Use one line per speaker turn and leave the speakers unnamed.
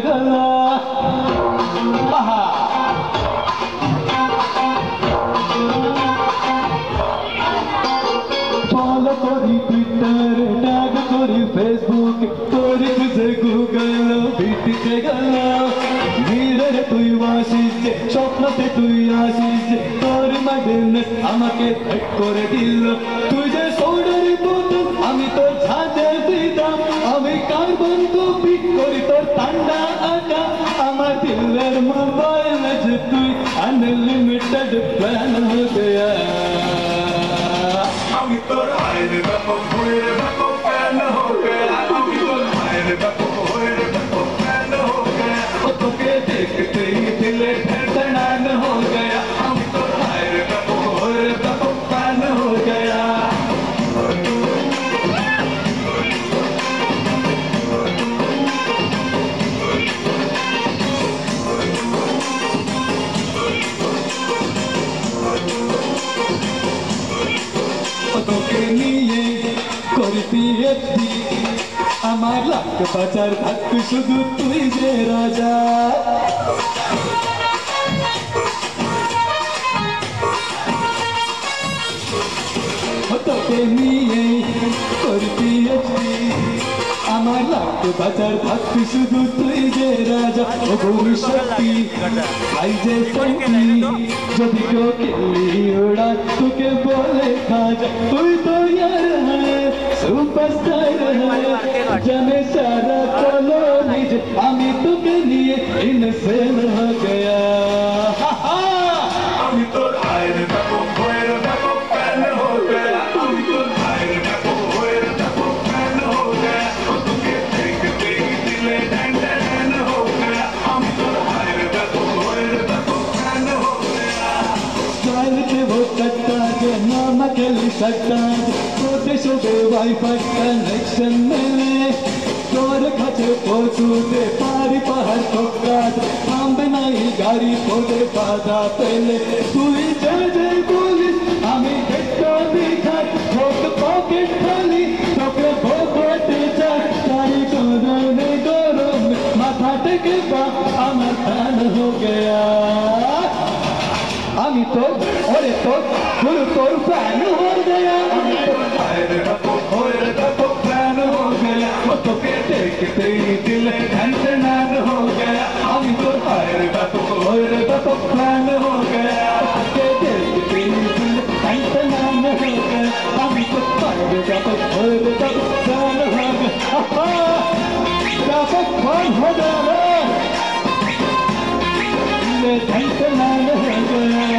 गला फॉलो करी Twitter tag करी फेसबुक करी तुझे गूगल बीतीचे गला नीरे তুই আসিস যে স্বপ্নতে তুই আসিস যে তোর মাডেনে আমাকে ভেট করে দিল তুই যে সোডারি বোতল আমি তোর ছাদে দিতাম আমি কার্বন কপি করি তোর ঠান্ডা আটা আমার দিলের মোবাইল যে তুই আনলিমিটেড প্ল্যান হয়ে গয়া আমি তোর আইরে বাপু ঘুরে বাপু প্ল্যান হয়ে গয়া আমি তোর আইরে বাপু ঘুরে বাপু প্ল্যান হয়ে গয়া ও তোকে দেখতে ही दिल धड़कन हो गया हम तो आइरे बापू घुरे बापू प्ल्যাन हो गया তোকে নিয়ে করি পিএইচডি আমার লাখ বাজার থাক শুধু তুই যে রাজা তোকে নিয়ে করি পিএইচডি আমার লাখ বাজার থাক শুধু তুই যে রাজা ও ভবিষ্যৎটি আই যে সঙ্গী যদি কেউ কেলি ওড়া তোকে বলে খাজা তুই তো यार है सुपरस्टार है जाने सारा कॉलोनी আমি তোকে নিয়ে ইনসেন हो गया আমি তোর আইরে বাপু ঘুরে বাপু প্ল্যান हो गया আমি তোর আইরে বাপু ঘুরে বাপু প্ল্যান हो गया তোকে দেখতে ही दिल धड़कन हो गया আমি তোর আইরে বাপু ঘুরে বাপু প্ল্যান हो गया स्टाइल के वो कट्टा के नाम के लिए सकता देशों वाईफाई कनेक्शन में তোর কাছে পৌঁছতে পারি পাহাড় ঠোকাত থামবে নাই গাড়ি তোদের বাধা পেলে তুই যে যে বলিস আমি একটা দেখাই ঠোক পকেট খালি তোকে ভোগতে চাই তাই গরমে গরম মাথা থেকে পা আমার ফ্যান हो गया আমি তো ওরে তোর পুরো তোর ফ্যান हो गया আমি তো আইরে বাপু ওরে বাপু ফ্যান हो गया তোকে দেখতে ही दिल धड़कन हो गया আমি তো আইরে বাপু ওরে বাপু ফ্যান हो गया তোকে দেখতে ही दिल धड़कन हो गया আমি তো আইরে বাপু ওরে বাপু ফ্যান हो गया বাপু ফ্যান हो गया दिल धड़कन हो गया